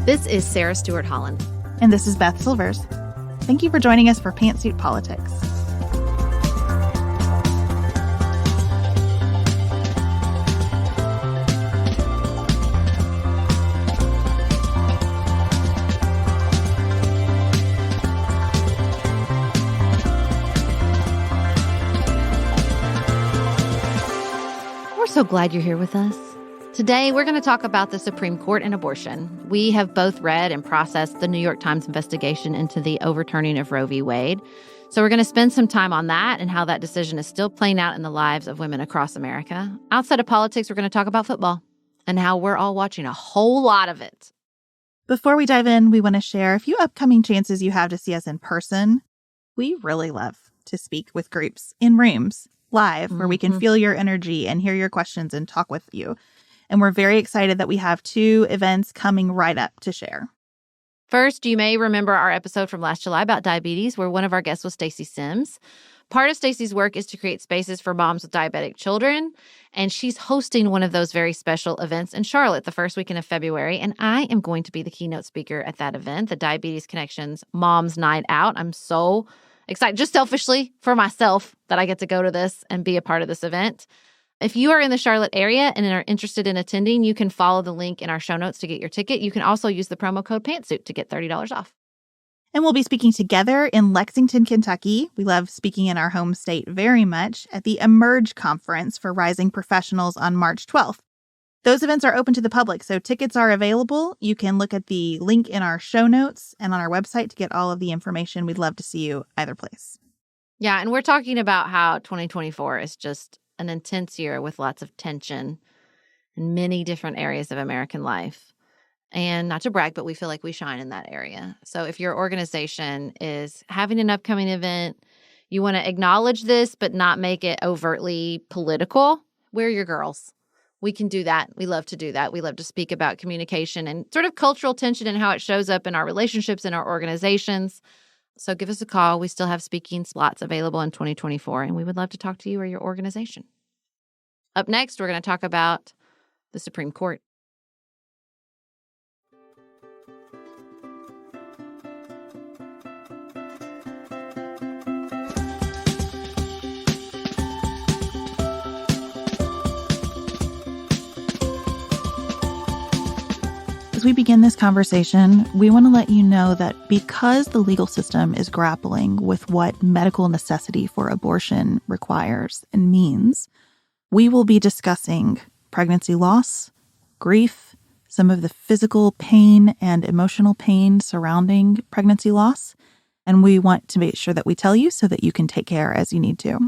This is Sarah Stewart Holland. And this is Beth Silvers. Thank you for joining us for Pantsuit Politics. We're so glad you're here with us. Today, we're going to talk about the Supreme Court and abortion. We have both read and processed the New York Times investigation into the overturning of Roe v. Wade. So we're going to spend some time on that and how that decision is still playing out in the lives of women across America. Outside of politics, we're going to talk about football and how we're all watching a whole lot of it. Before we dive in, we want to share a few upcoming chances you have to see us in person. We really love to speak with groups in rooms, live, where we can feel your energy and hear your questions and talk with you. And we're very excited that we have 2 events coming right up to share. First, you may remember our episode from last July about diabetes, where one of our guests was Stacey Sims. Part of Stacey's work is to create spaces for moms with diabetic children, and she's hosting one of those very special events in Charlotte the first weekend of February, and I am going to be the keynote speaker at that event, the Diabetes Connections Moms Night Out. I'm so excited, just selfishly for myself, that I get to go to this and be a part of this event. If you are in the Charlotte area and are interested in attending, you can follow the link in our show notes to get your ticket. You can also use the promo code Pantsuit to get $30 off. And we'll be speaking together in Lexington, Kentucky. We love speaking in our home state very much at the Emerge Conference for Rising Professionals on March 12th. Those events are open to the public, so tickets are available. You can look at the link in our show notes and on our website to get all of the information. We'd love to see you either place. Yeah, and we're talking about how 2024 is just an intense year with lots of tension in many different areas of American life. And not to brag, but we feel like we shine in that area. So if your organization is having an upcoming event, you want to acknowledge this, but not make it overtly political, we're your girls. We can do that. We love to do that. We love to speak about communication and sort of cultural tension and how it shows up in our relationships and our organizations. So give us a call. We still have speaking slots available in 2024, and we would love to talk to you or your organization. Up next, we're going to talk about the Supreme Court. As we begin this conversation, we want to let you know that because the legal system is grappling with what medical necessity for abortion requires and means, we will be discussing pregnancy loss, grief, some of the physical pain and emotional pain surrounding pregnancy loss, and we want to make sure that we tell you so that you can take care as you need to.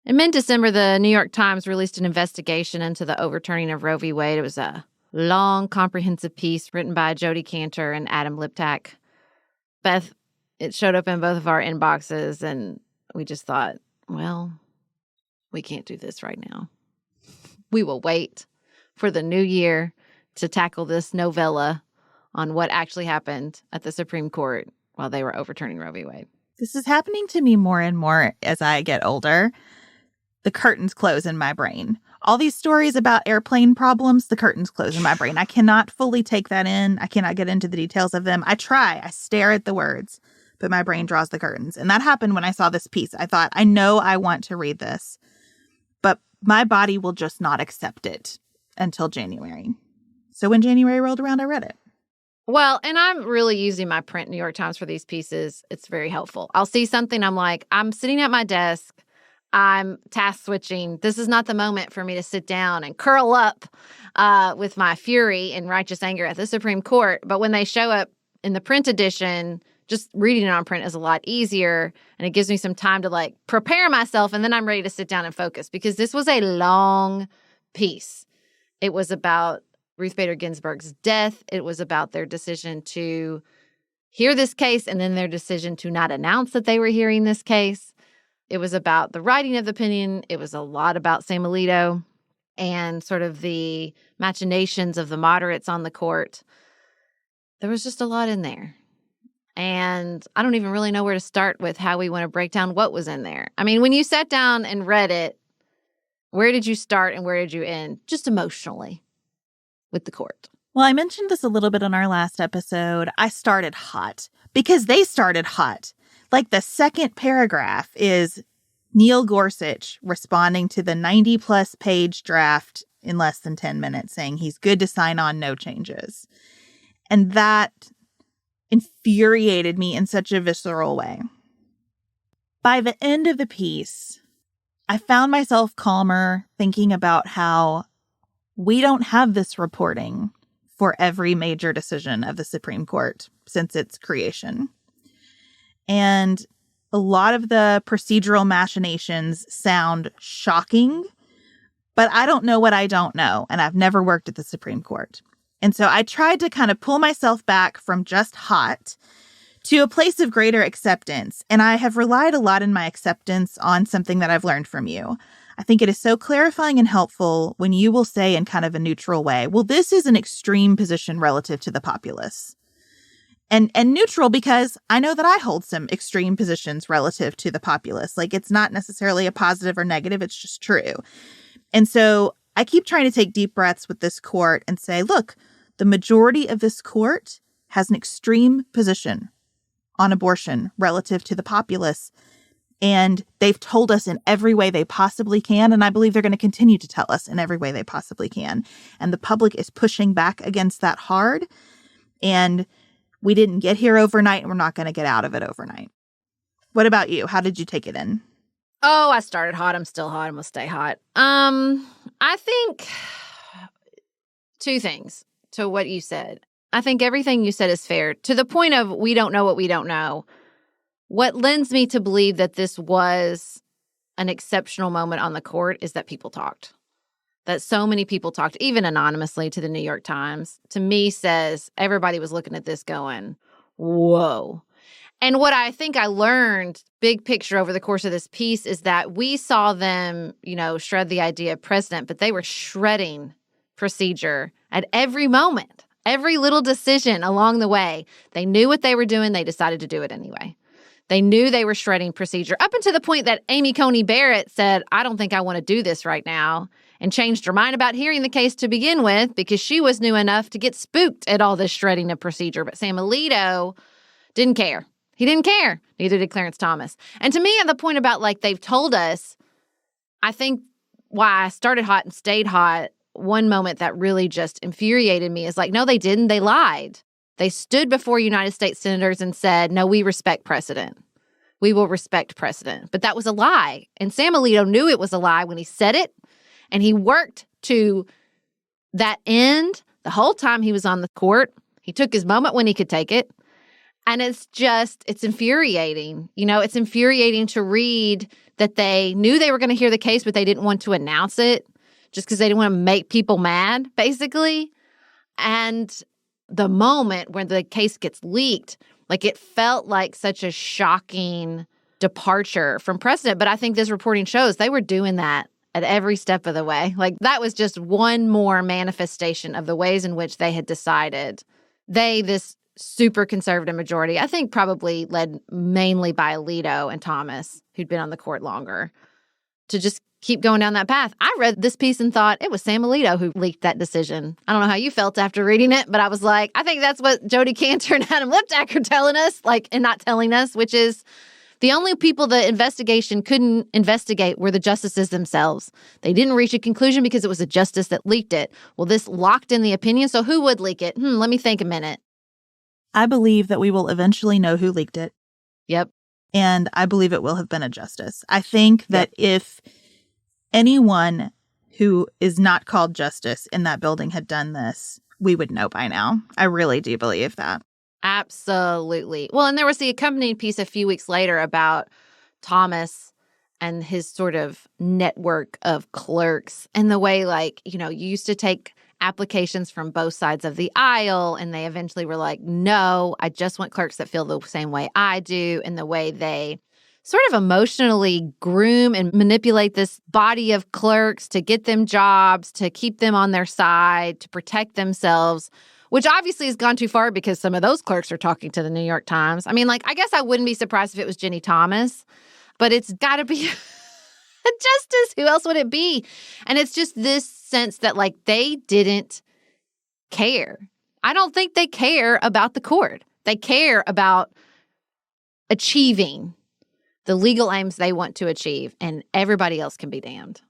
In mid-December, the New York Times released an investigation into the overturning of Roe v. Wade. It was a long, comprehensive piece written by Jodi Kantor and Adam Liptak. Beth, it showed up in both of our inboxes, and we just thought, well, we can't do this right now. We will wait for the new year to tackle this novella on what actually happened at the Supreme Court while they were overturning Roe v. Wade. This is happening to me more and more as I get older. The curtains close in my brain. All these stories about airplane problems, the curtains close in my brain. I cannot fully take that in. I cannot get into the details of them. I try. I stare at the words, but my brain draws the curtains. And that happened when I saw this piece. I thought, I know I want to read this, but my body will just not accept it until January. So when January rolled around, I read it. Well, and I'm really using my print New York Times for these pieces. It's very helpful. I'll see something. I'm like, I'm sitting at my desk. I'm task switching. This is not the moment for me to sit down and curl up with my fury and righteous anger at the Supreme Court. But when they show up in the print edition, just reading it on print is a lot easier. And it gives me some time to like prepare myself. And then I'm ready to sit down and focus because this was a long piece. It was about Ruth Bader Ginsburg's death. It was about their decision to hear this case and then their decision to not announce that they were hearing this case. It was about the writing of the opinion. It was a lot about Sam Alito and sort of the machinations of the moderates on the court. There was just a lot in there. And I don't even really know where to start with how we want to break down what was in there. I mean, when you sat down and read it, where did you start and where did you end? Just emotionally with the court. Well, I mentioned this a little bit on our last episode. I started hot because they started hot. Like the second paragraph is Neil Gorsuch responding to the 90-plus page draft in less than 10 minutes saying he's good to sign on, no changes. And that infuriated me in such a visceral way. By the end of the piece, I found myself calmer thinking about how we don't have this reporting for every major decision of the Supreme Court since its creation. And a lot of the procedural machinations sound shocking, but I don't know what I don't know, and I've never worked at the Supreme Court. And so I tried to kind of pull myself back from just hot to a place of greater acceptance. And I have relied a lot in my acceptance on something that I've learned from you. I think it is so clarifying and helpful when you will say in kind of a neutral way, well, this is an extreme position relative to the populace. And neutral because I know that I hold some extreme positions relative to the populace. Like it's not necessarily a positive or negative. It's just true. And so I keep trying to take deep breaths with this court and say, look, the majority of this court has an extreme position on abortion relative to the populace. And they've told us in every way they possibly can. And I believe they're going to continue to tell us in every way they possibly can. And the public is pushing back against that hard. And we didn't get here overnight, and we're not going to get out of it overnight. What about you? How did you take it in? Oh, I started hot. I'm still hot. I'm going to stay hot. I think two things to what you said. I think everything you said is fair. To the point of we don't know what we don't know. What lends me to believe that this was an exceptional moment on the court is that people talked. That so many people talked, even anonymously to the New York Times, to me says everybody was looking at this going, whoa. And what I think I learned, big picture over the course of this piece, is that we saw them, shred the idea of precedent, but they were shredding procedure at every moment, every little decision along the way. They knew what they were doing. They decided to do it anyway. They knew they were shredding procedure up until the point that Amy Coney Barrett said, I don't think I want to do this right now, and changed her mind about hearing the case to begin with because she was new enough to get spooked at all this shredding of procedure. But Sam Alito didn't care. He didn't care. Neither did Clarence Thomas. And to me, at the point about they've told us, I think why I started hot and stayed hot, one moment that really just infuriated me is no, they didn't. They lied. They stood before United States senators and said, no, we respect precedent. We will respect precedent. But that was a lie. And Sam Alito knew it was a lie when he said it. And he worked to that end the whole time he was on the court. He took his moment when he could take it. And it's infuriating. It's infuriating to read that they knew they were going to hear the case, but they didn't want to announce it just because they didn't want to make people mad, basically. And the moment when the case gets leaked, it felt like such a shocking departure from precedent. But I think this reporting shows they were doing that at every step of the way. That was just one more manifestation of the ways in which they had decided. This super conservative majority, I think probably led mainly by Alito and Thomas, who'd been on the court longer, to just keep going down that path. I read this piece and thought it was Sam Alito who leaked that decision. I don't know how you felt after reading it, but I was like, I think that's what Jodi Kantor and Adam Liptak are telling us, and not telling us, which is the only people the investigation couldn't investigate were the justices themselves. They didn't reach a conclusion because it was a justice that leaked it. Well, this locked in the opinion, so who would leak it? Let me think a minute. I believe that we will eventually know who leaked it. Yep. And I believe it will have been a justice. I think that if anyone who is not called justice in that building had done this, we would know by now. I really do believe that. Absolutely. Well, and there was the accompanying piece a few weeks later about Thomas and his sort of network of clerks and the way, you used to take applications from both sides of the aisle, and they eventually were like, no, I just want clerks that feel the same way I do, and the way they sort of emotionally groom and manipulate this body of clerks to get them jobs, to keep them on their side, to protect themselves, which obviously has gone too far because some of those clerks are talking to the New York Times. I mean, I guess I wouldn't be surprised if it was Ginny Thomas, but it's got to be a justice. Who else would it be? And it's just this sense that they didn't care. I don't think they care about the court. They care about achieving the legal aims they want to achieve, and everybody else can be damned.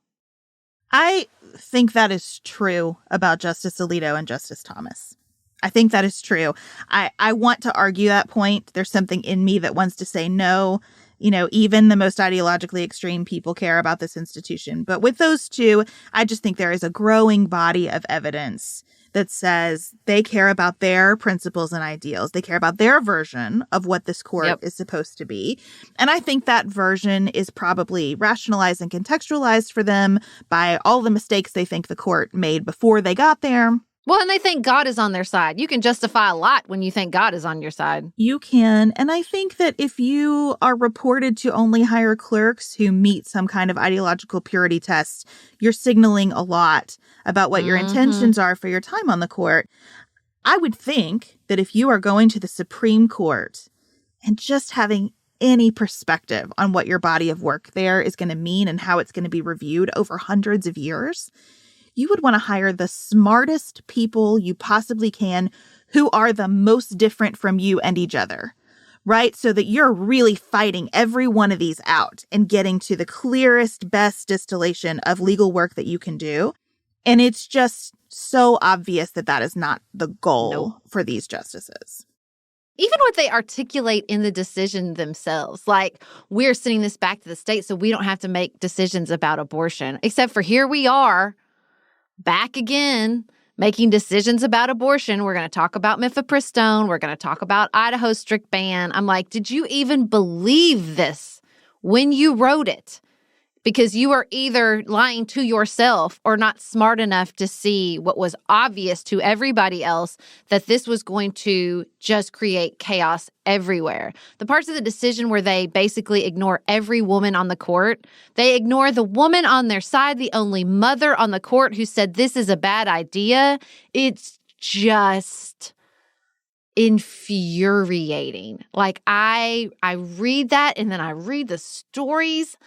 I think that is true about Justice Alito and Justice Thomas. I think that is true. I want to argue that point. There's something in me that wants to say no. Even the most ideologically extreme people care about this institution. But with those two, I just think there is a growing body of evidence that says they care about their principles and ideals. They care about their version of what this court is supposed to be. And I think that version is probably rationalized and contextualized for them by all the mistakes they think the court made before they got there. Well, and they think God is on their side. You can justify a lot when you think God is on your side. You can. And I think that if you are reported to only hire clerks who meet some kind of ideological purity test, you're signaling a lot about what your intentions are for your time on the court. I would think that if you are going to the Supreme Court and just having any perspective on what your body of work there is going to mean and how it's going to be reviewed over hundreds of years, you would want to hire the smartest people you possibly can who are the most different from you and each other, right? So that you're really fighting every one of these out and getting to the clearest, best distillation of legal work that you can do. And it's just so obvious that that is not the goal for these justices. Even what they articulate in the decision themselves, like, we're sending this back to the state so we don't have to make decisions about abortion, except for here we are, back again, making decisions about abortion. We're going to talk about mifepristone. We're going to talk about Idaho's strict ban. I'm like, did you even believe this when you wrote it? Because you are either lying to yourself or not smart enough to see what was obvious to everybody else, that this was going to just create chaos everywhere. The parts of the decision where they basically ignore every woman on the court, they ignore the woman on their side, the only mother on the court who said this is a bad idea. It's just infuriating. Like, I read that, and then I read the stories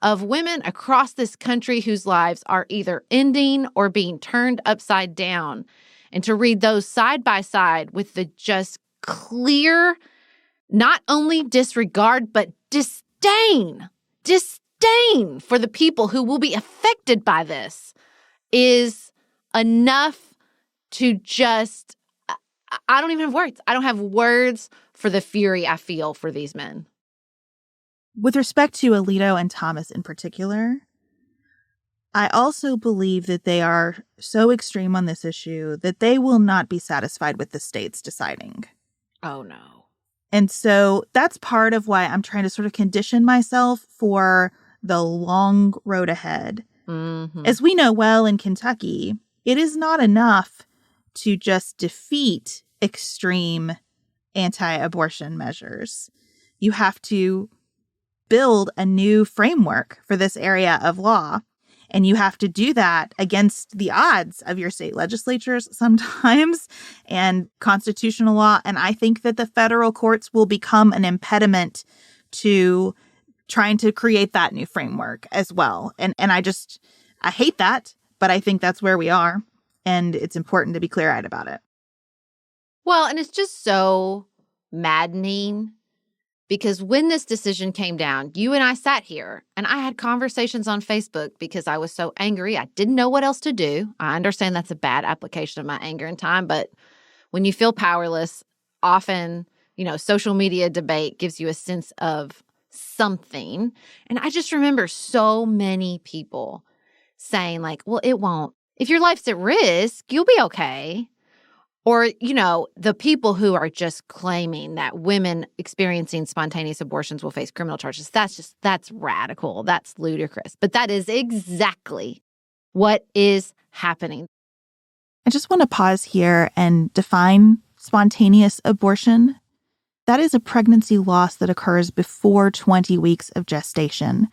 of women across this country whose lives are either ending or being turned upside down. And to read those side by side with the just clear, not only disregard, but disdain for the people who will be affected by this is enough to just, I don't even have words. I don't have words for the fury I feel for these men. With respect to Alito and Thomas in particular, I also believe that they are so extreme on this issue that they will not be satisfied with the states deciding. Oh, no. And so that's part of why I'm trying to sort of condition myself for the long road ahead. Mm-hmm. As we know well in Kentucky, it is not enough to just defeat extreme anti-abortion measures. You have to build a new framework for this area of law. And you have to do that against the odds of your state legislatures sometimes and constitutional law. And I think that the federal courts will become an impediment to trying to create that new framework as well. And I hate that, but I think that's where we are. And it's important to be clear-eyed about it. Well, and it's just so maddening. Because when this decision came down, you and I sat here and I had conversations on Facebook because I was so angry. I didn't know what else to do. I understand that's a bad application of my anger and time, but when you feel powerless, often, social media debate gives you a sense of something. And I just remember so many people saying like, well, it won't. If your life's at risk, you'll be okay. Or, the people who are just claiming that women experiencing spontaneous abortions will face criminal charges. That's radical. That's ludicrous. But that is exactly what is happening. I just want to pause here and define spontaneous abortion. That is a pregnancy loss that occurs before 20 weeks of gestation.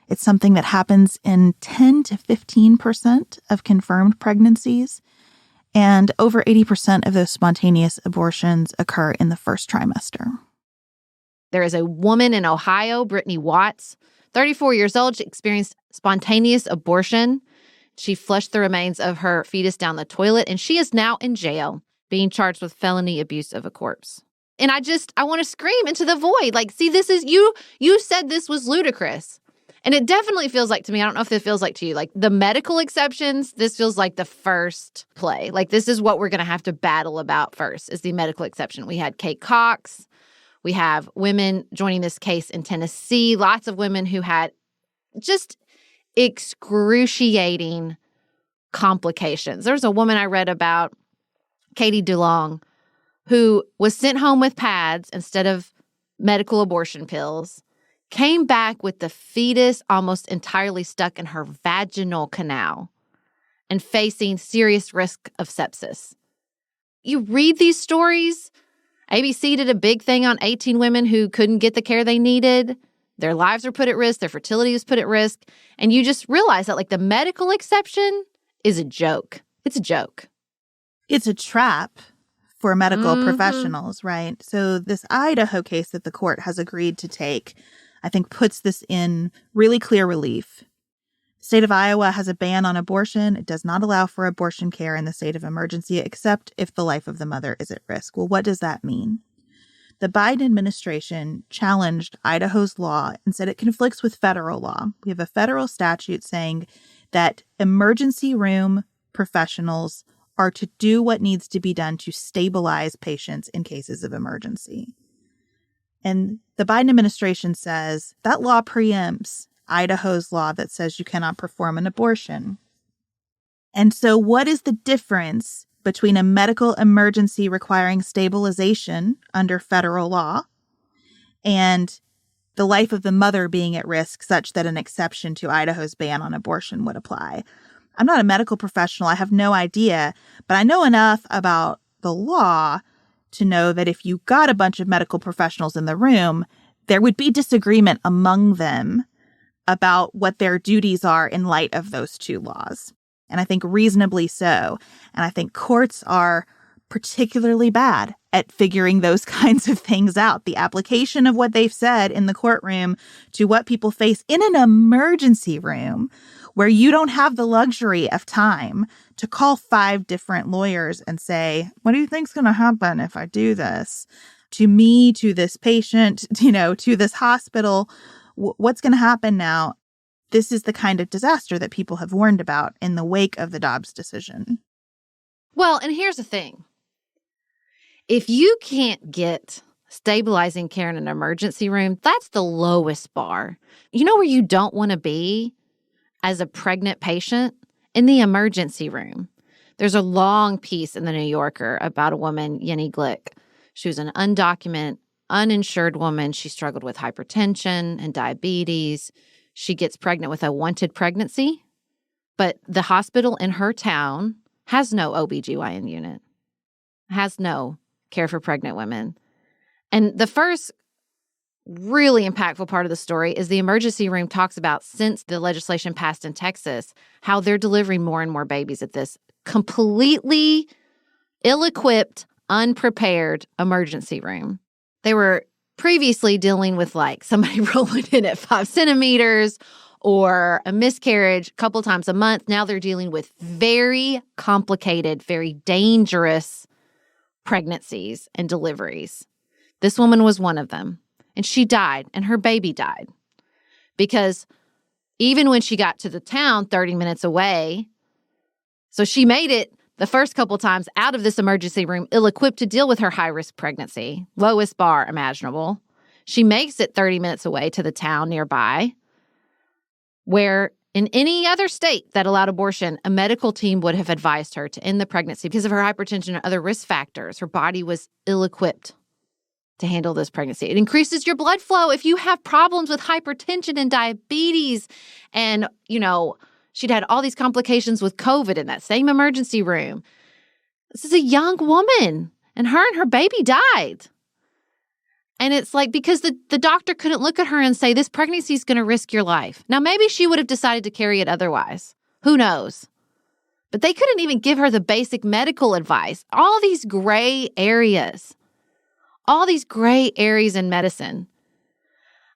It's something that happens in 10 to 15% of confirmed pregnancies. And over 80% of those spontaneous abortions occur in the first trimester. There is a woman in Ohio, Brittany Watts, 34 years old. She experienced spontaneous abortion She flushed the remains of her fetus down the toilet, and she is now in jail, being charged with felony abuse of a corpse. And I want to scream into the void. Like, see, this is, you said this was ludicrous. And it definitely feels like to me, I don't know if it feels like to you, like the medical exceptions, this feels like the first play. Like, this is what we're going to have to battle about first, is the medical exception. We had Kate Cox. We have women joining this case in Tennessee, lots of women who had just excruciating complications. There's a woman I read about, Katie DeLong, who was sent home with pads instead of medical abortion pills, came back with the fetus almost entirely stuck in her vaginal canal and facing serious risk of sepsis. You read these stories. ABC did a big thing on 18 women who couldn't get the care they needed. Their lives were put at risk. Their fertility was put at risk. And you just realize that, like, the medical exception is a joke. It's a joke. It's a trap for medical professionals, right? So this Idaho case that the court has agreed to take, I think, puts this in really clear relief. The state of Iowa has a ban on abortion. It does not allow for abortion care in the state of emergency, except if the life of the mother is at risk. Well, what does that mean? The Biden administration challenged Idaho's law and said it conflicts with federal law. We have a federal statute saying that emergency room professionals are to do what needs to be done to stabilize patients in cases of emergency. And the Biden administration says that law preempts Idaho's law that says you cannot perform an abortion. And so what is the difference between a medical emergency requiring stabilization under federal law and the life of the mother being at risk such that an exception to Idaho's ban on abortion would apply? I'm not a medical professional. I have no idea, but I know enough about the law to know that if you got a bunch of medical professionals in the room, there would be disagreement among them about what their duties are in light of those two laws. And I think reasonably so. And I think courts are particularly bad at figuring those kinds of things out. The application of what they've said in the courtroom to what people face in an emergency room where you don't have the luxury of time to call 5 different lawyers and say, what do you think's going to happen if I do this? To me, to this patient, to this hospital, what's going to happen now? This is the kind of disaster that people have warned about in the wake of the Dobbs decision. Well, and here's the thing. If you can't get stabilizing care in an emergency room, that's the lowest bar. You know where you don't want to be as a pregnant patient? In the emergency room. There's a long piece in the New Yorker about a woman, Yenny Glick. She was an undocumented, uninsured woman. She struggled with hypertension and diabetes. She gets pregnant with a wanted pregnancy, but the hospital in her town has no OBGYN unit, has no care for pregnant women. And the first really impactful part of the story is the emergency room talks about, since the legislation passed in Texas, how they're delivering more and more babies at this completely ill-equipped, unprepared emergency room. They were previously dealing with, like, somebody rolling in at 5 centimeters or a miscarriage a couple times a month. Now they're dealing with very complicated, very dangerous pregnancies and deliveries. This woman was one of them. And she died, and her baby died. Because even when she got to the town 30 minutes away, so she made it the first couple times out of this emergency room ill-equipped to deal with her high-risk pregnancy, lowest bar imaginable. She makes it 30 minutes away to the town nearby, where in any other state that allowed abortion, a medical team would have advised her to end the pregnancy because of her hypertension and other risk factors. Her body was ill-equipped to handle this pregnancy. It increases your blood flow if you have problems with hypertension and diabetes. And, she'd had all these complications with COVID in that same emergency room. This is a young woman, and her baby died. And it's like, because the doctor couldn't look at her and say, this pregnancy is going to risk your life. Now, maybe she would have decided to carry it otherwise. Who knows? But they couldn't even give her the basic medical advice. All these gray areas. All these gray areas in medicine.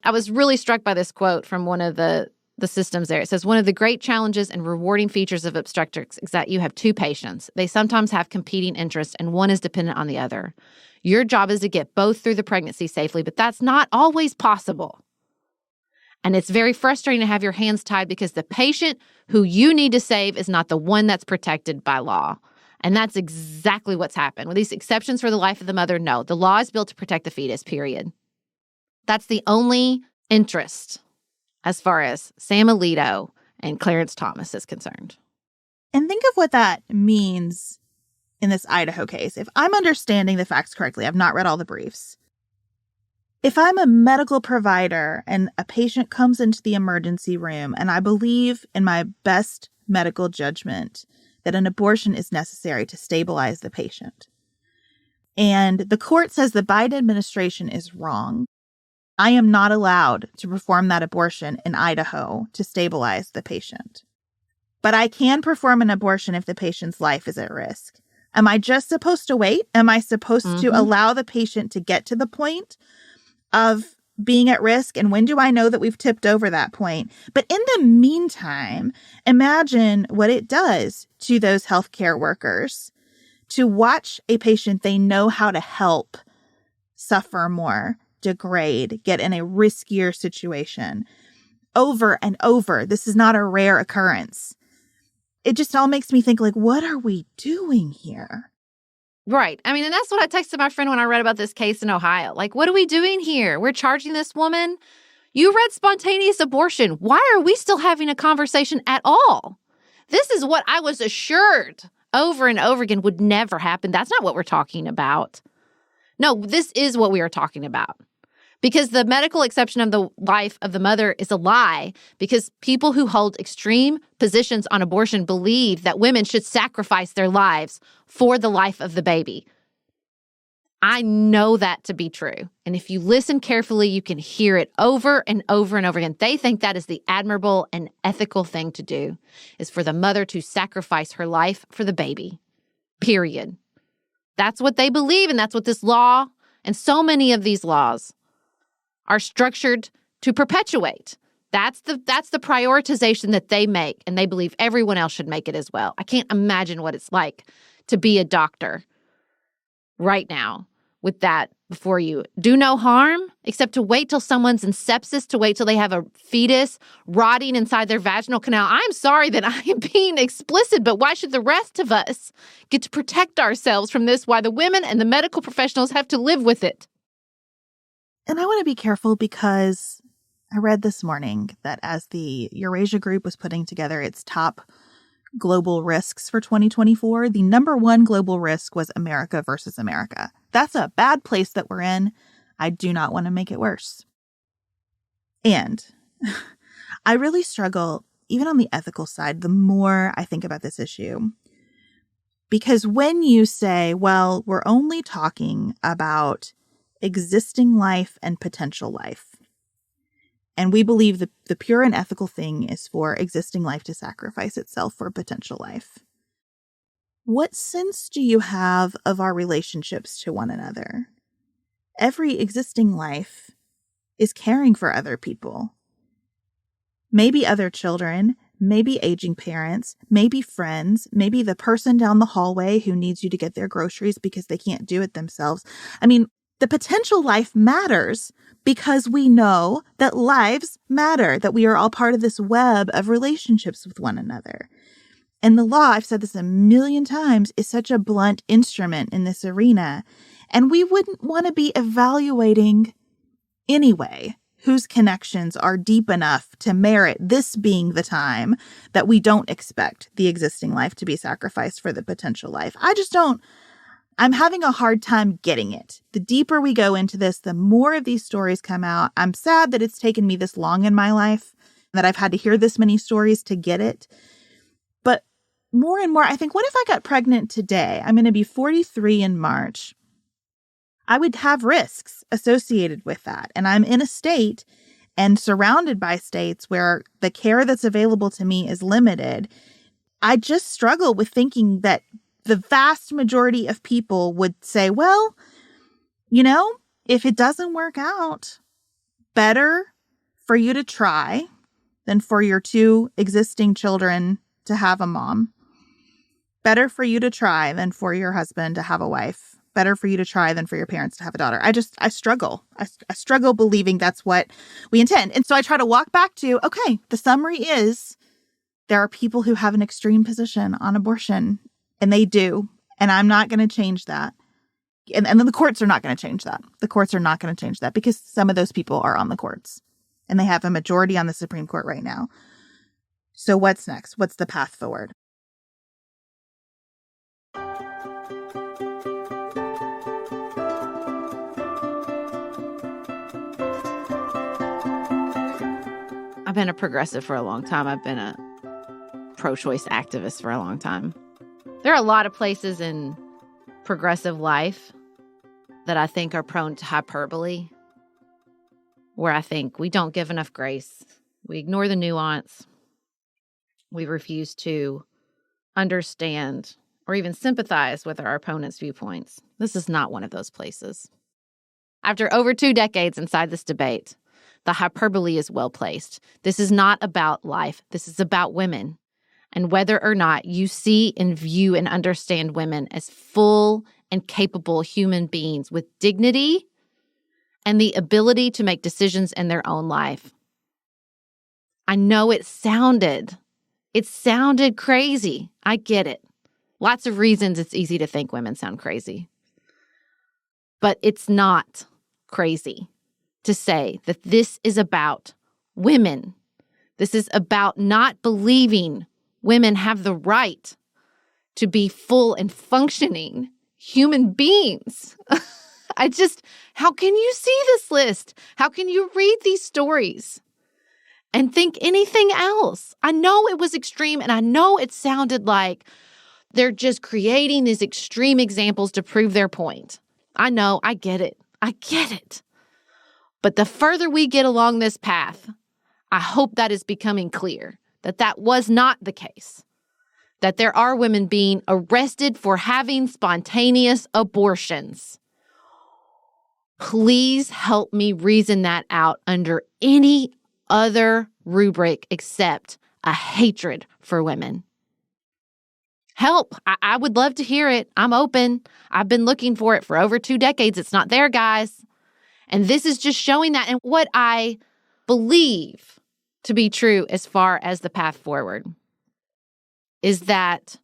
I was really struck by this quote from one of the the systems there. It says, one of the great challenges and rewarding features of obstetrics is that you have two patients. They sometimes have competing interests, and one is dependent on the other. Your job is to get both through the pregnancy safely, but that's not always possible. And it's very frustrating to have your hands tied because the patient who you need to save is not the one that's protected by law. And that's exactly what's happened. With these exceptions for the life of the mother, no. The law is built to protect the fetus, period. That's the only interest as far as Sam Alito and Clarence Thomas is concerned. And think of what that means in this Idaho case. If I'm understanding the facts correctly, I've not read all the briefs. If I'm a medical provider and a patient comes into the emergency room and I believe in my best medical judgment that an abortion is necessary to stabilize the patient, and the court says the Biden administration is wrong, I am not allowed to perform that abortion in Idaho to stabilize the patient. But I can perform an abortion if the patient's life is at risk. Am I just supposed to wait? Am I supposed to allow the patient to get to the point of being at risk? And when do I know that we've tipped over that point? But in the meantime, imagine what it does to those healthcare workers to watch a patient they know how to help suffer more, degrade, get in a riskier situation over and over. This is not a rare occurrence. It just all makes me think, like, what are we doing here? Right. I mean, and that's what I texted my friend when I read about this case in Ohio. Like, what are we doing here? We're charging this woman. You read spontaneous abortion. Why are we still having a conversation at all? This is what I was assured over and over again would never happen. That's not what we're talking about. No, this is what we are talking about. Because the medical exception of the life of the mother is a lie, because people who hold extreme positions on abortion believe that women should sacrifice their lives for the life of the baby. I know that to be true. And if you listen carefully, you can hear it over and over and over again. They think that is the admirable and ethical thing to do, is for the mother to sacrifice her life for the baby, period. That's what they believe, and that's what this law and so many of these laws are structured to perpetuate. That's the prioritization that they make, and they believe everyone else should make it as well. I can't imagine what it's like to be a doctor right now with that before you. Do no harm, except to wait till someone's in sepsis, to wait till they have a fetus rotting inside their vaginal canal. I'm sorry that I am being explicit, but why should the rest of us get to protect ourselves from this? Why the women and the medical professionals have to live with it? And I want to be careful because I read this morning that as the Eurasia Group was putting together its top global risks for 2024, the number one global risk was America versus America. That's a bad place that we're in. I do not want to make it worse. And I really struggle, even on the ethical side, the more I think about this issue. Because when you say, well, we're only talking about existing life and potential life, and we believe that the pure and ethical thing is for existing life to sacrifice itself for potential life, what sense do you have of our relationships to one another? Every existing life is caring for other people. Maybe other children, maybe aging parents, maybe friends, maybe the person down the hallway who needs you to get their groceries because they can't do it themselves. I mean, the potential life matters because we know that lives matter, that we are all part of this web of relationships with one another. And the law, I've said this a million times, is such a blunt instrument in this arena. And we wouldn't want to be evaluating anyway whose connections are deep enough to merit this being the time that we don't expect the existing life to be sacrificed for the potential life. I'm having a hard time getting it. The deeper we go into this, the more of these stories come out. I'm sad that it's taken me this long in my life, that I've had to hear this many stories to get it. But more and more, I think, what if I got pregnant today? I'm going to be 43 in March. I would have risks associated with that. And I'm in a state and surrounded by states where the care that's available to me is limited. I just struggle with thinking that the vast majority of people would say, well, if it doesn't work out, better for you to try than for your 2 existing children to have a mom. Better for you to try than for your husband to have a wife. Better for you to try than for your parents to have a daughter. I struggle. I struggle believing that's what we intend. And so I try to walk back to, okay, the summary is there are people who have an extreme position on abortion, and they do. And I'm not going to change that. And then the courts are not going to change that. The courts are not going to change that because some of those people are on the courts. And they have a majority on the Supreme Court right now. So what's next? What's the path forward? I've been a progressive for a long time. I've been a pro-choice activist for a long time. There are a lot of places in progressive life that I think are prone to hyperbole, where I think we don't give enough grace. We ignore the nuance. We refuse to understand or even sympathize with our opponent's viewpoints. This is not one of those places. After over 2 decades inside this debate, the hyperbole is well placed. This is not about life. This is about women. And whether or not you see and view and understand women as full and capable human beings with dignity and the ability to make decisions in their own life. I know it sounded crazy. I get it. Lots of reasons it's easy to think women sound crazy. But it's not crazy to say that this is about women. This is about not believing women have the right to be full and functioning human beings. How can you see this list? How can you read these stories and think anything else? I know it was extreme, and I know it sounded like they're just creating these extreme examples to prove their point. I know, I get it. But the further we get along this path, I hope that is becoming clear that that was not the case. That there are women being arrested for having spontaneous abortions. Please help me reason that out under any other rubric except a hatred for women. Help. I would love to hear it. I'm open. I've been looking for it for over 2 decades. It's not there, guys. And this is just showing that. And what I believe to be true as far as the path forward is that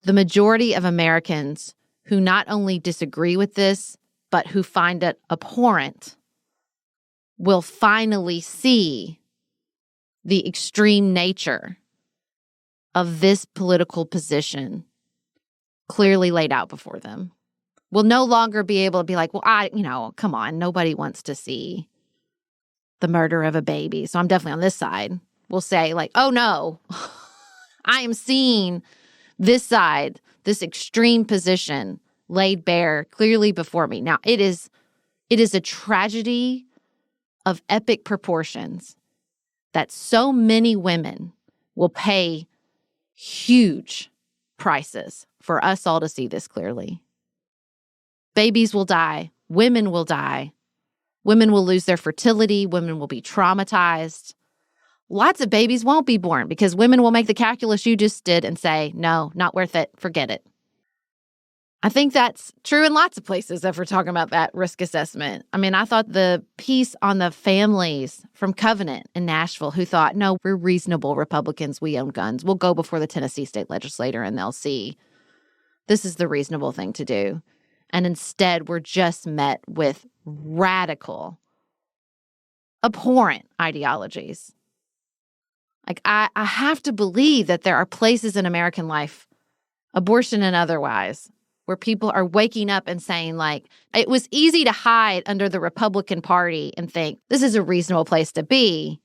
the majority of Americans who not only disagree with this, but who find it abhorrent, will finally see the extreme nature of this political position clearly laid out before them. Will no longer be able to be like, well, come on, nobody wants to see the murder of a baby, so I'm definitely on this side. We'll say like, oh no, I am seeing this side, this extreme position laid bare clearly before me. Now, it is a tragedy of epic proportions that so many women will pay huge prices for us all to see this clearly. Babies will die. Women will die. Women will lose their fertility. Women will be traumatized. Lots of babies won't be born because women will make the calculus you just did and say, no, not worth it. Forget it. I think that's true in lots of places if we're talking about that risk assessment. I mean, I thought the piece on the families from Covenant in Nashville who thought, no, we're reasonable Republicans. We own guns. We'll go before the Tennessee state legislature and they'll see this is the reasonable thing to do. And instead, we're just met with radical, abhorrent ideologies. Like, I have to believe that there are places in American life, abortion and otherwise, where people are waking up and saying, like, it was easy to hide under the Republican Party and think this is a reasonable place to be.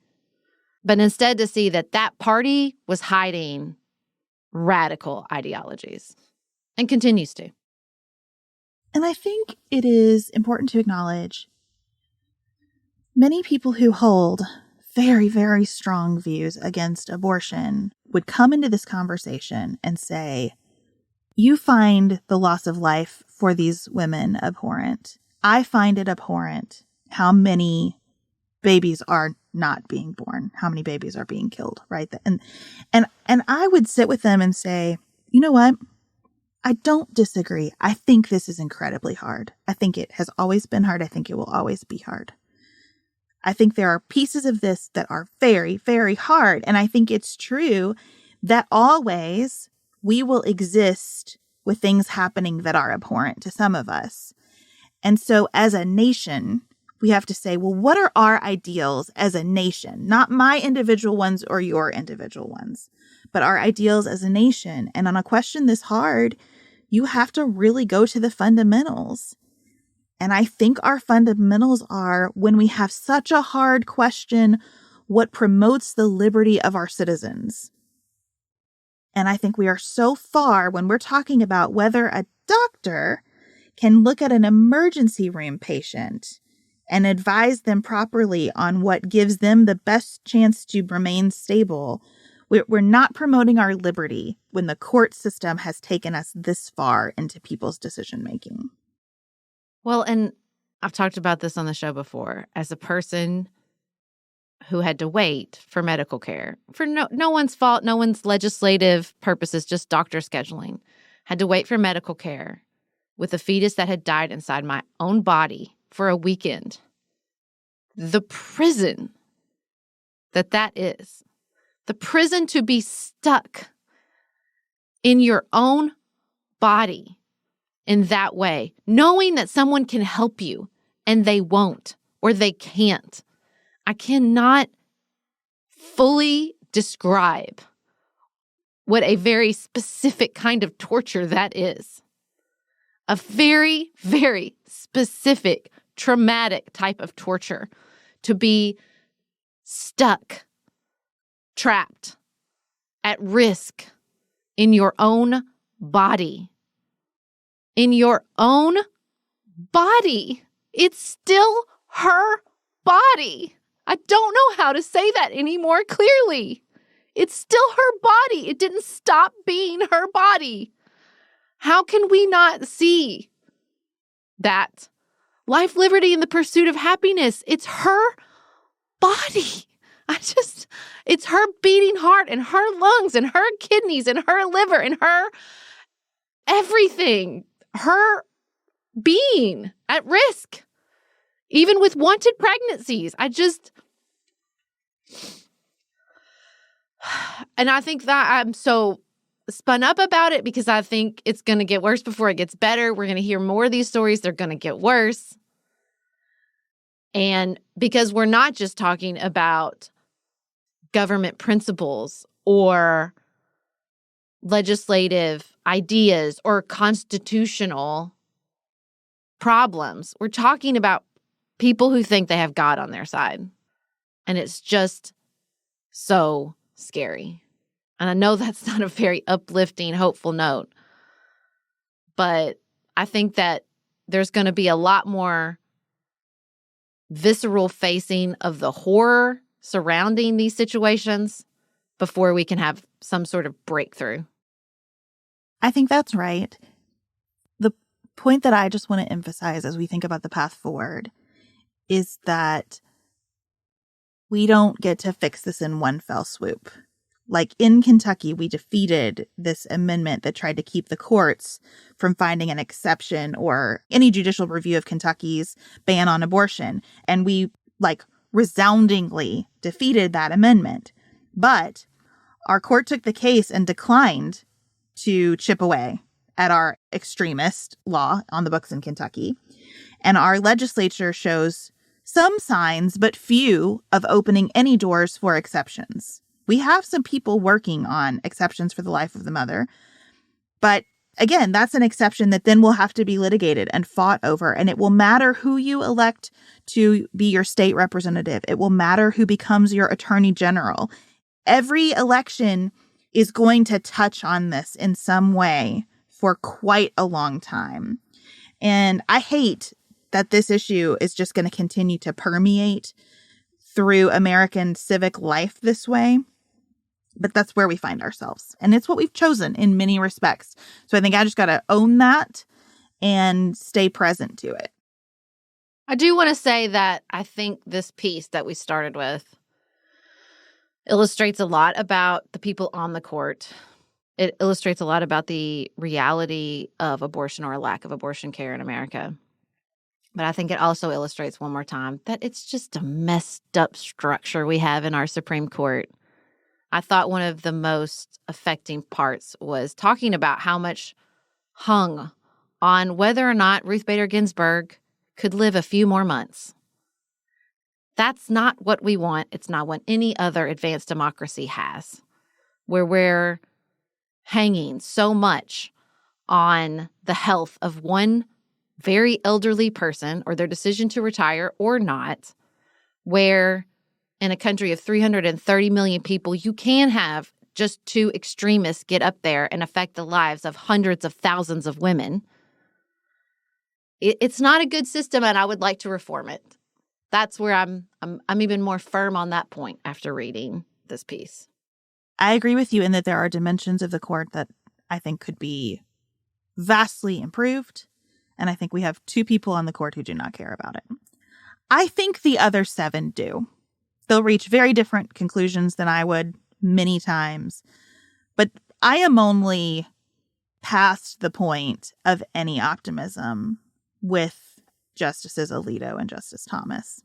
But instead to see that that party was hiding radical ideologies and continues to. And I think it is important to acknowledge many people who hold very, very strong views against abortion would come into this conversation and say, you find the loss of life for these women abhorrent. I find it abhorrent how many babies are not being born, how many babies are being killed, right? And I would sit with them and say, you know what? I don't disagree. I think this is incredibly hard. I think it has always been hard. I think it will always be hard. I think there are pieces of this that are very, very hard. And I think it's true that always we will exist with things happening that are abhorrent to some of us. And so as a nation, we have to say, well, what are our ideals as a nation? Not my individual ones or your individual ones, but our ideals as a nation. And on a question this hard, you have to really go to the fundamentals. And I think our fundamentals are, when we have such a hard question, what promotes the liberty of our citizens? And I think we are so far when we're talking about whether a doctor can look at an emergency room patient and advise them properly on what gives them the best chance to remain stable. We're not promoting our liberty when the court system has taken us this far into people's decision making. Well, and I've talked about this on the show before. As a person who had to wait for medical care, for no one's fault, no one's legislative purposes, just doctor scheduling, had to wait for medical care with a fetus that had died inside my own body for a weekend. The prison that is, the prison to be stuck in your own body in that way, knowing that someone can help you and they won't or they can't. I cannot fully describe what a very specific kind of torture that is. A very, very specific, traumatic type of torture, to be stuck, trapped, at risk in your own body. In your own body. It's still her body. I don't know how to say that any more clearly. It's still her body. It didn't stop being her body. How can we not see that? Life, liberty, and the pursuit of happiness. It's her body. It's her beating heart and her lungs and her kidneys and her liver and her everything. Her being at risk, even with wanted pregnancies. And I think that I'm so spun up about it because I think it's going to get worse before it gets better. We're going to hear more of these stories. They're going to get worse. And because we're not just talking about government principles or legislative ideas or constitutional problems. We're talking about people who think they have God on their side. And it's just so scary. And I know that's not a very uplifting, hopeful note. But I think that there's going to be a lot more visceral facing of the horror surrounding these situations before we can have some sort of breakthrough. I think that's right. The point that I just want to emphasize as we think about the path forward is that we don't get to fix this in one fell swoop. Like in Kentucky, we defeated this amendment that tried to keep the courts from finding an exception or any judicial review of Kentucky's ban on abortion. And we resoundingly defeated that amendment. But our court took the case and declined to chip away at our extremist law on the books in Kentucky. And our legislature shows some signs, but few, of opening any doors for exceptions. We have some people working on exceptions for the life of the mother. But again, that's an exception that then will have to be litigated and fought over. And it will matter who you elect to be your state representative. It will matter who becomes your attorney general. Every election is going to touch on this in some way for quite a long time. And I hate that this issue is just going to continue to permeate through American civic life this way. But that's where we find ourselves. And it's what we've chosen in many respects. So I think I just got to own that and stay present to it. I do want to say that I think this piece that we started with illustrates a lot about the people on the court. It illustrates a lot about the reality of abortion or a lack of abortion care in America. But I think it also illustrates one more time that it's just a messed up structure we have in our Supreme Court. I thought one of the most affecting parts was talking about how much hung on whether or not Ruth Bader Ginsburg could live a few more months. That's not what we want. It's not what any other advanced democracy has, where we're hanging so much on the health of one very elderly person or their decision to retire or not, where in a country of 330 million people, you can have just two extremists get up there and affect the lives of hundreds of thousands of women. It's not a good system, and I would like to reform it. That's where I'm even more firm on that point after reading this piece. I agree with you in that there are dimensions of the court that I think could be vastly improved. And I think we have 2 people on the court who do not care about it. I think the other 7 do. They'll reach very different conclusions than I would many times. But I am only past the point of any optimism with Justices Alito and Justice Thomas.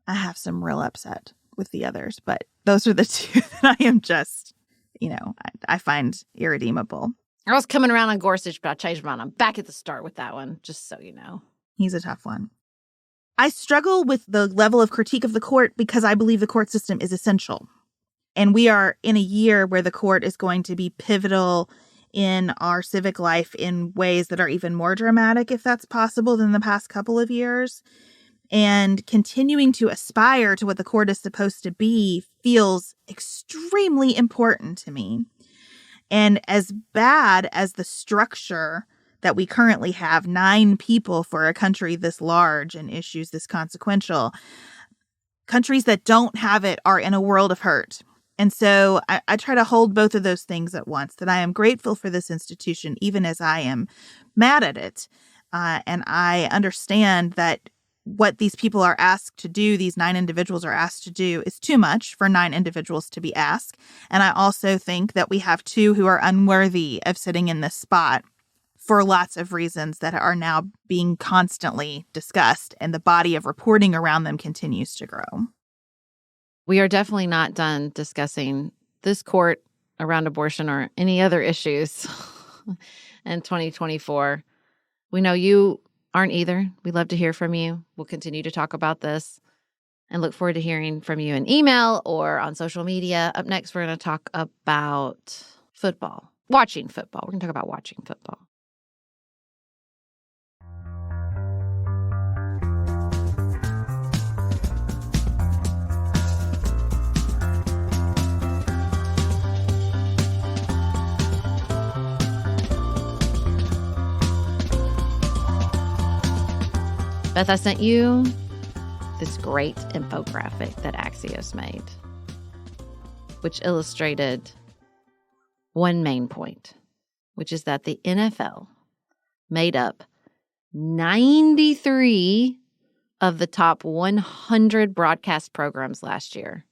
I have some real upset with the others, but those are the 2 that I am just, I find irredeemable. I was coming around on Gorsuch, but I changed my mind. I'm back at the start with that one, just so you know. He's a tough one. I struggle with the level of critique of the court because I believe the court system is essential. And we are in a year where the court is going to be pivotal in our civic life in ways that are even more dramatic, if that's possible, than the past couple of years. And continuing to aspire to what the court is supposed to be feels extremely important to me. And as bad as the structure that we currently have, 9 people for a country this large and issues this consequential, countries that don't have it are in a world of hurt. And so I try to hold both of those things at once, that I am grateful for this institution, even as I am mad at it. And I understand that what these people are asked to do, these 9 individuals are asked to do, is too much for 9 individuals to be asked. And I also think that we have 2 who are unworthy of sitting in this spot for lots of reasons that are now being constantly discussed, and the body of reporting around them continues to grow. We are definitely not done discussing this court around abortion or any other issues in 2024. We know you aren't either. We'd love to hear from you. We'll continue to talk about this and look forward to hearing from you in email or on social media. Up next, we're going to talk about football, watching football. We're going to talk about watching football. Beth, I sent you this great infographic that Axios made, which illustrated one main point, which is that the NFL made up 93 of the top 100 broadcast programs last year.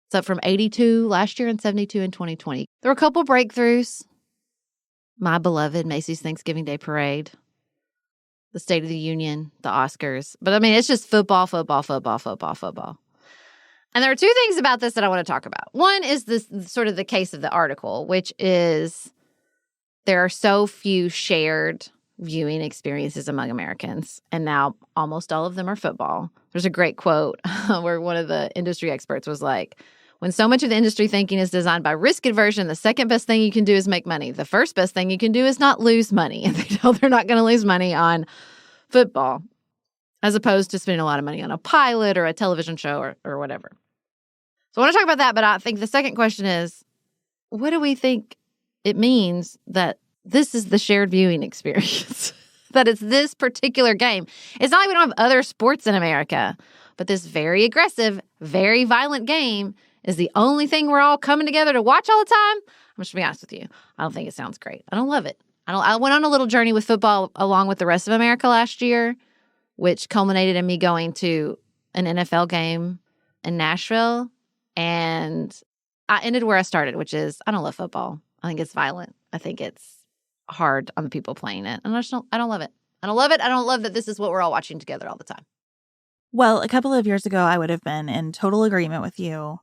It's up from 82 last year and 72 in 2020. There were a couple breakthroughs. My beloved Macy's Thanksgiving Day Parade, the State of the Union, the Oscars. But I mean, it's just football. And there are 2 things about this that I want to talk about. One is this sort of the case of the article, which is there are so few shared viewing experiences among Americans. And now almost all of them are football. There's a great quote where one of the industry experts was like, when so much of the industry thinking is designed by risk aversion, the second best thing you can do is make money. The first best thing you can do is not lose money. And they know they're not going to lose money on football, as opposed to spending a lot of money on a pilot or a television show or whatever. So I want to talk about that, but I think the second question is, what do we think it means that this is the shared viewing experience? That it's this particular game. It's not like we don't have other sports in America, but this very aggressive, very violent game is the only thing we're all coming together to watch all the time. I'm just going to be honest with you. I don't think it sounds great. I don't love it. I went on a little journey with football along with the rest of America last year which culminated in me going to an NFL game in Nashville. And I ended where I started, which is I don't love football. I think it's violent. I think it's hard on the people playing it. And I don't love it. I don't love it. I don't love that this is what we're all watching together all the time. Well, a couple of years ago, I would have been in total agreement with you.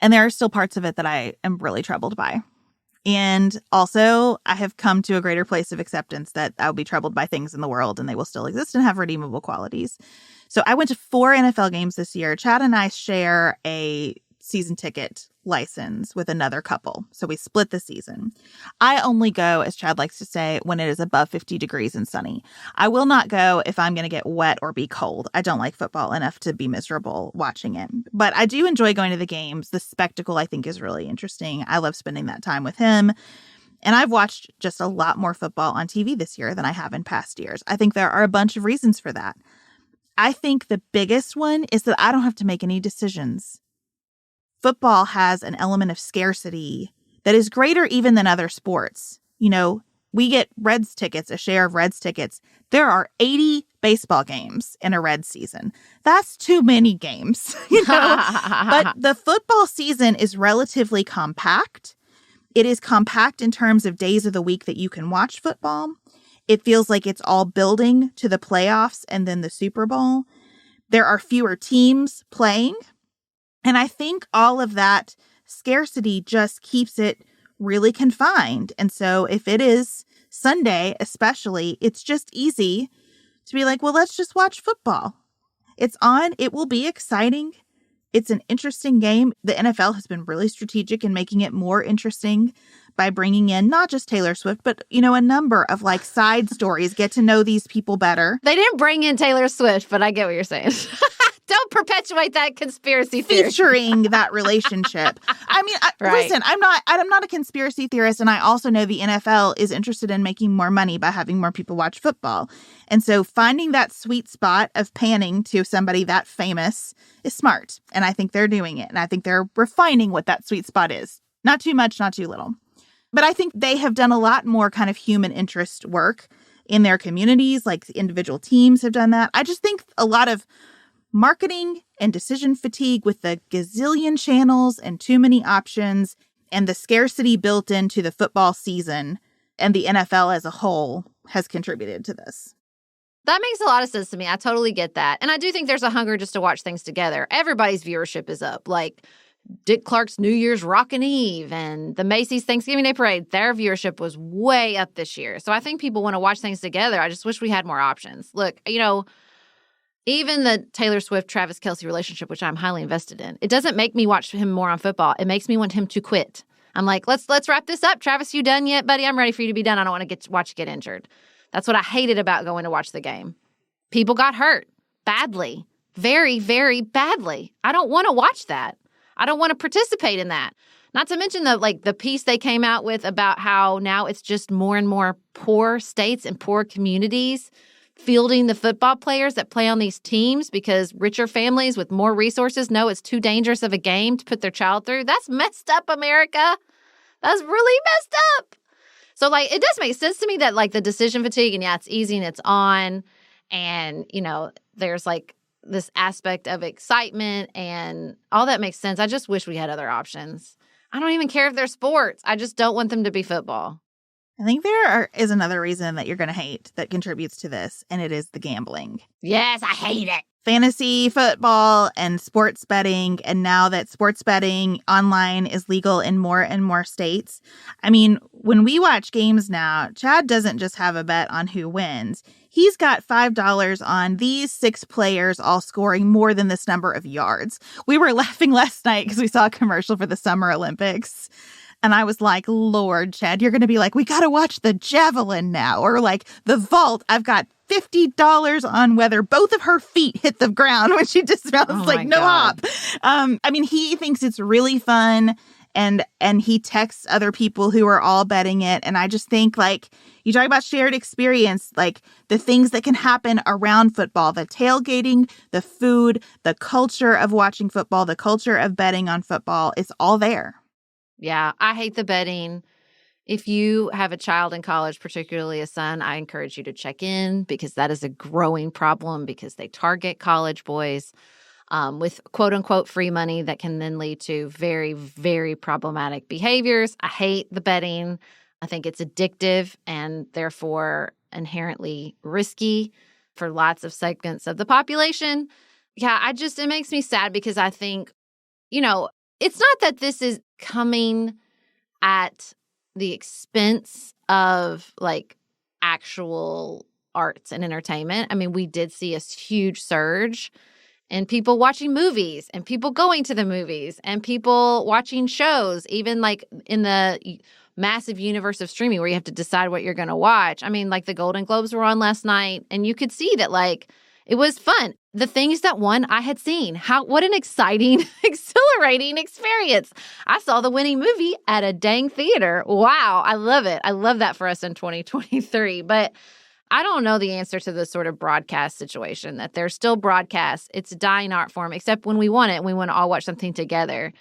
And there are still parts of it that I am really troubled by. And also, I have come to a greater place of acceptance that I'll be troubled by things in the world and they will still exist and have redeemable qualities. So I went to 4 NFL games this year. Chad and I share a season ticket license with another couple. So we split the season. I only go, as Chad likes to say, when it is above 50 degrees and sunny. I will not go if I'm going to get wet or be cold. I don't like football enough to be miserable watching it. But I do enjoy going to the games. The spectacle, I think, is really interesting. I love spending that time with him. And I've watched just a lot more football on TV this year than I have in past years. I think there are a bunch of reasons for that. I think the biggest one is that I don't have to make any decisions. Football has an element of scarcity that is greater even than other sports. You know, we get Reds tickets, a share of Reds tickets. There are 80 baseball games in a Reds season. That's too many games, you know. But the football season is relatively compact. It is compact in terms of days of the week that you can watch football. It feels like it's all building to the playoffs and then the Super Bowl. There are fewer teams playing. And I think all of that scarcity just keeps it really confined. And so if it is Sunday, especially, it's just easy to be like, well, let's just watch football. It's on. It will be exciting. It's an interesting game. The NFL has been really strategic in making it more interesting by bringing in not just Taylor Swift, but, you know, a number of like side stories, get to know these people better. They didn't bring in Taylor Swift, but I get what you're saying. Don't perpetuate that conspiracy theory. Featuring that relationship. I mean, right. Listen, I'm not a conspiracy theorist. And I also know the NFL is interested in making more money by having more people watch football. And so finding that sweet spot of panning to somebody that famous is smart. And I think they're doing it. And I think they're refining what that sweet spot is. Not too much, not too little. But I think they have done a lot more kind of human interest work in their communities. Like individual teams have done that. I just think a lot of marketing and decision fatigue with the gazillion channels and too many options and the scarcity built into the football season and the NFL as a whole has contributed to this. That makes a lot of sense to me. I totally get that. And I do think there's a hunger just to watch things together. Everybody's viewership is up. Like Dick Clark's New Year's Rockin' Eve and the Macy's Thanksgiving Day Parade, their viewership was way up this year. So I think people want to watch things together. I just wish we had more options. Look, you know, even the Taylor Swift, Travis Kelce relationship, which I'm highly invested in, it doesn't make me watch him more on football. It makes me want him to quit. I'm like, let's wrap this up. Travis, you done yet, buddy? I'm ready for you to be done. I don't want to watch you get injured. That's what I hated about going to watch the game. People got hurt badly, very, very badly. I don't want to watch that. I don't want to participate in that. Not to mention the piece they came out with about how now it's just more and more poor states and poor communities fielding the football players that play on these teams because richer families with more resources know it's too dangerous of a game to put their child through. That's messed up, America. That's really messed up. So, it does make sense to me that, the decision fatigue, and yeah, it's easy and it's on. And, you know, there's, this aspect of excitement and all that makes sense. I just wish we had other options. I don't even care if they're sports. I just don't want them to be football. I think there is another reason that you're going to hate that contributes to this, and it is the gambling. Yes, I hate it. Fantasy football and sports betting, and now that sports betting online is legal in more and more states. I mean, when we watch games now, Chad doesn't just have a bet on who wins. He's got $5 on these 6 players all scoring more than this number of yards. We were laughing last night because we saw a commercial for the Summer Olympics. And I was like, Lord, Chad, you're going to be like, we got to watch the javelin now. Or the vault. I've got $50 on whether both of her feet hit the ground when she dismounts. No hop. I mean, he thinks it's really fun. And he texts other people who are all betting it. And I just think you talk about shared experience, the things that can happen around football, the tailgating, the food, the culture of watching football, the culture of betting on football. It's all there. Yeah, I hate the betting. If you have a child in college, particularly a son, I encourage you to check in because that is a growing problem because they target college boys with quote unquote free money that can then lead to very, very problematic behaviors. I hate the betting. I think it's addictive and therefore inherently risky for lots of segments of the population. Yeah, it makes me sad because I think, it's not that this is coming at the expense of like actual arts and entertainment. I mean, we did see a huge surge in people watching movies and people going to the movies and people watching shows, even like in the massive universe of streaming where you have to decide what you're going to watch. I mean, like the Golden Globes were on last night and you could see that like it was fun. The things that won, I had seen. What an exciting, exhilarating experience. I saw the winning movie at a dang theater. Wow, I love it. I love that for us in 2023. But I don't know the answer to this sort of broadcast situation, that there's still broadcast. It's a dying art form, except when we want it and we want to all watch something together.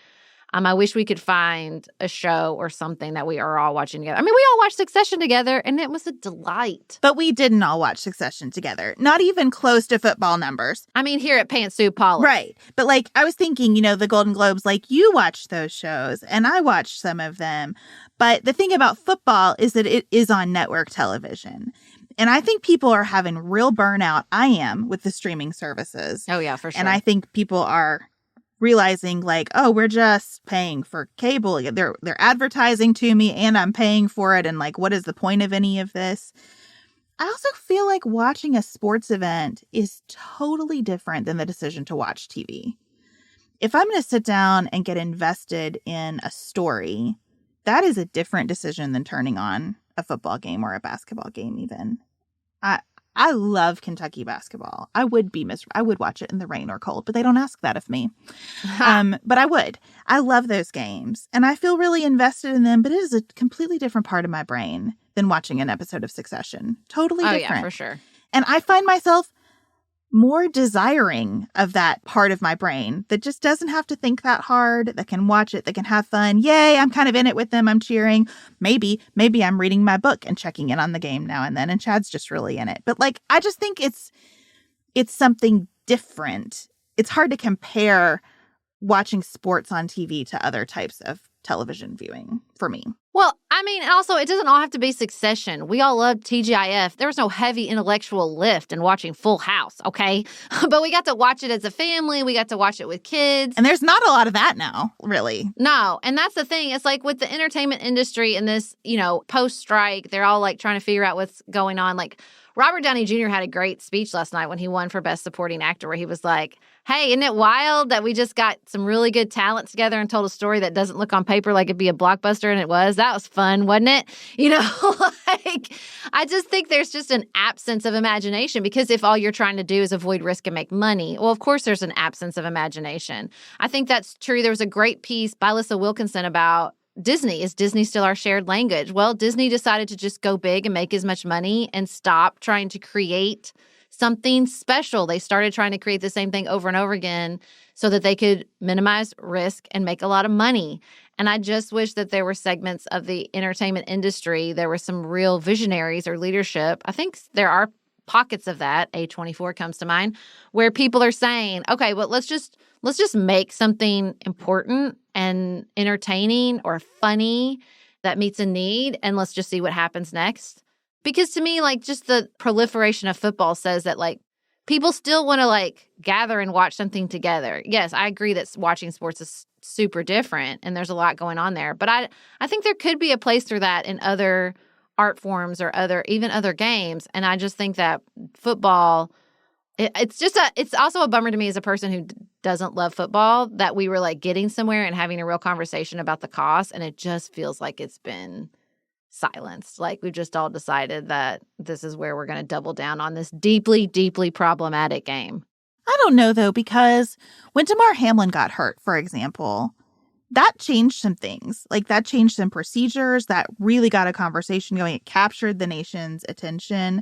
I wish we could find a show or something that we are all watching together. I mean, we all watched Succession together, and it was a delight. But we didn't all watch Succession together. Not even close to football numbers. I mean, here at Pantsuit Paula. Right. But, like, I was thinking, the Golden Globes, like, you watched those shows, and I watched some of them. But the thing about football is that it is on network television. And I think people are having real burnout. I am with the streaming services. Oh, yeah, for sure. And I think people are realizing like, oh, we're just paying for cable. They're advertising to me and I'm paying for it. And like, what is the point of any of this? I also feel like watching a sports event is totally different than the decision to watch TV. If I'm going to sit down and get invested in a story, that is a different decision than turning on a football game or a basketball game even. I love Kentucky basketball. I would watch it in the rain or cold, but they don't ask that of me. But I would. I love those games, and I feel really invested in them, but it is a completely different part of my brain than watching an episode of Succession. Totally different. Oh, yeah, for sure. And I find myself more desiring of that part of my brain that just doesn't have to think that hard, that can watch it, that can have fun. Yay, I'm kind of in it with them. I'm cheering. Maybe I'm reading my book and checking in on the game now and then. And Chad's just really in it. But like, I just think it's something different. It's hard to compare watching sports on TV to other types of television viewing for me. Well, I mean, also, it doesn't all have to be Succession. We all loved TGIF. There was no heavy intellectual lift in watching Full House, okay? But we got to watch it as a family. We got to watch it with kids. And there's not a lot of that now, really. No. And that's the thing. It's like with the entertainment industry and this, post-strike, they're all like trying to figure out what's going on. Like Robert Downey Jr. had a great speech last night when he won for Best Supporting Actor, where he was like, hey, isn't it wild that we just got some really good talent together and told a story that doesn't look on paper like it'd be a blockbuster, and it was? That was fun, wasn't it? I just think there's just an absence of imagination, because if all you're trying to do is avoid risk and make money, well, of course there's an absence of imagination. I think that's true. There was a great piece by Alyssa Wilkinson about Disney. Is Disney still our shared language? Well, Disney decided to just go big and make as much money and stop trying to create something special. They started trying to create the same thing over and over again so that they could minimize risk and make a lot of money. And I just wish that there were segments of the entertainment industry, there were some real visionaries or leadership. I think there are pockets of that. A24 comes to mind, where people are saying, okay, well, let's just make something important and entertaining or funny that meets a need, and let's just see what happens next. Because to me, like, just the proliferation of football says that, like, people still want to, like, gather and watch something together. Yes, I agree that watching sports is super different and there's a lot going on there. But I think there could be a place for that in other art forms or even other games. And I just think that football, it's also a bummer to me as a person who doesn't love football that we were, like, getting somewhere and having a real conversation about the cost. And it just feels like it's been silenced. Like, we've just all decided that this is where we're going to double down on this deeply, deeply problematic game. I don't know, though, because when Damar Hamlin got hurt, for example, that changed some things. Like, that changed some procedures. That really got a conversation going. It captured the nation's attention.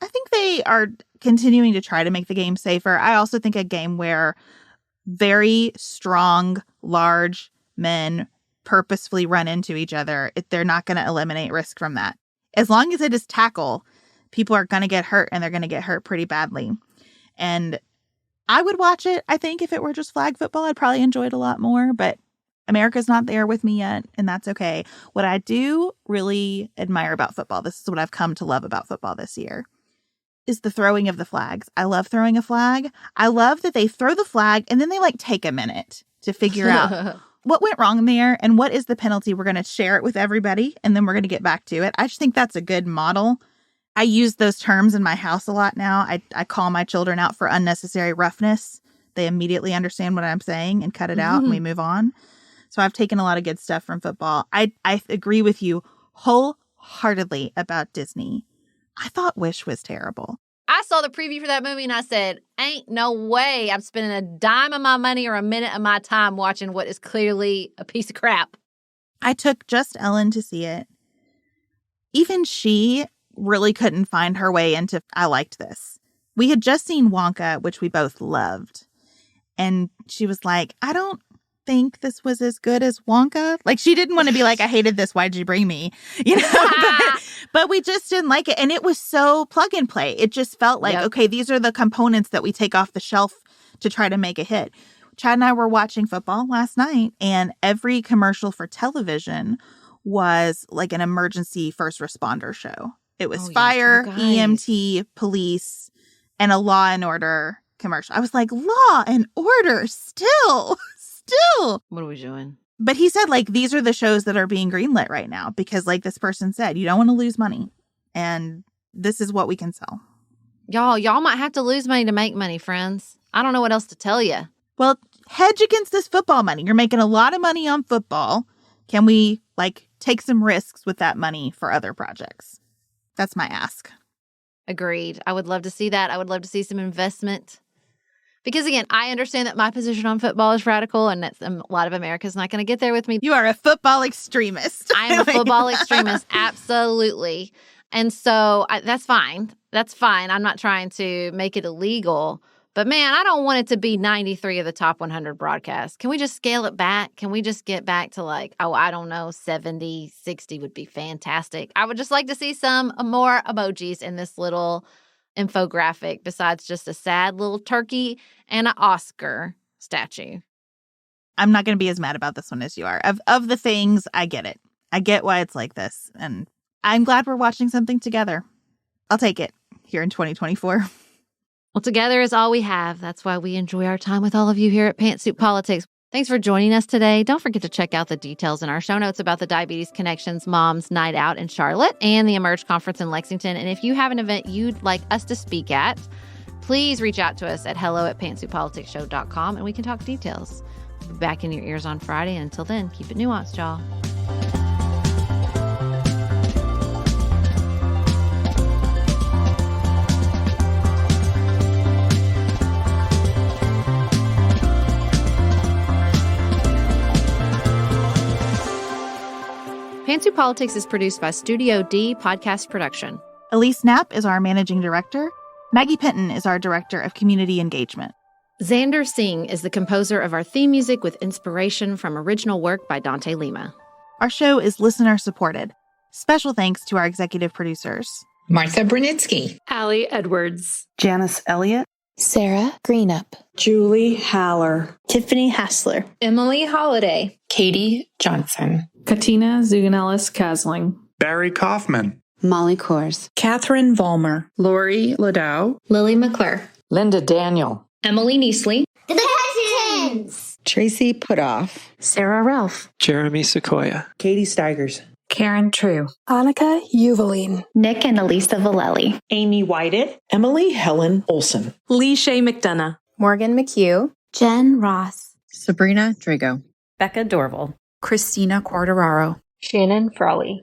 I think they are continuing to try to make the game safer. I also think a game where very strong, large men purposefully run into each other. They're not going to eliminate risk from that. As long as it is tackle, people are going to get hurt, and they're going to get hurt pretty badly. And I would watch it. I think if it were just flag football, I'd probably enjoy it a lot more, but America's not there with me yet, and that's okay. What I do really admire about football, this is what I've come to love about football this year, is the throwing of the flags. I love throwing a flag. I love that they throw the flag and then they take a minute to figure out what went wrong there and what is the penalty. We're going to share it with everybody, and then we're going to get back to it. I just think that's a good model. I use those terms in my house a lot now. I call my children out for unnecessary roughness. They immediately understand what I'm saying and cut it out, and we move on. So I've taken a lot of good stuff from football. I agree with you wholeheartedly about Disney. I thought Wish was terrible. I saw the preview for that movie and I said, ain't no way I'm spending a dime of my money or a minute of my time watching what is clearly a piece of crap. I took just Ellen to see it. Even she really couldn't find her way into, I liked this. We had just seen Wonka, which we both loved. And she was like, I don't think this was as good as Wonka. She didn't want to be like, I hated this. Why'd you bring me? But we just didn't like it. And it was so plug and play. It just felt like, okay, these are the components that we take off the shelf to try to make a hit. Chad and I were watching football last night, and every commercial for television was like an emergency first responder show. It was fire, EMT, police, and a Law and Order commercial. I was like, Law and Order still. What are we doing? But he said, these are the shows that are being greenlit right now because, this person said, you don't want to lose money. And this is what we can sell. Y'all might have to lose money to make money, friends. I don't know what else to tell you. Well, hedge against this football money. You're making a lot of money on football. Can we, take some risks with that money for other projects? That's my ask. Agreed. I would love to see that. I would love to see some investment. Because, again, I understand that my position on football is radical, and that a lot of America's not going to get there with me. You are a football extremist. I am a football extremist, absolutely. And so that's fine. That's fine. I'm not trying to make it illegal. But, man, I don't want it to be 93 of the top 100 broadcasts. Can we just scale it back? Can we just get back to, I don't know, 70, 60 would be fantastic. I would just like to see some more emojis in this little infographic besides just a sad little turkey and an Oscar statue. I'm not going to be as mad about this one as you are. Of the things, I get it. I get why it's like this. And I'm glad we're watching something together. I'll take it here in 2024. Well, together is all we have. That's why we enjoy our time with all of you here at Pantsuit Politics. Thanks for joining us today. Don't forget to check out the details in our show notes about the Diabetes Connections Moms Night Out in Charlotte and the Emerge Conference in Lexington. And if you have an event you'd like us to speak at, please reach out to us at hello@pantsuitpoliticsshow.com and we can talk details. We'll be back in your ears on Friday. And until then, keep it nuanced, y'all. Pantsuit Politics is produced by Studio D Podcast Production. Elise Knapp is our managing director. Maggie Penton is our director of community engagement. Xander Singh is the composer of our theme music with inspiration from original work by Dante Lima. Our show is listener supported. Special thanks to our executive producers: Martha Brunitsky, Allie Edwards, Janice Elliott, Sarah Greenup, Julie Haller, Tiffany Hassler, Emily Holiday, Katie Johnson, Katina Zuganellis-Kasling, Barry Kaufman, Molly Kors, Catherine Vollmer, Lori Ladow, Lily McClure, Linda Daniel, Emily Neasley, The Hutchins, Tracy Putoff, Sarah Ralph, Jeremy Sequoia, Katie Steigers, Karen True, Annika Uvaline, Nick and Elisa Valelli, Amy Whited, Emily Helen Olson, Lee Shea McDonough, Morgan McHugh, Jen Ross, Sabrina Drago, Becca Dorval, Christina Quartararo, Shannon Frawley,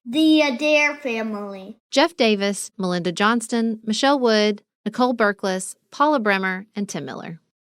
The Adair family, Jeff Davis, Melinda Johnston, Michelle Wood, Nicole Berkless, Paula Bremer, and Tim Miller.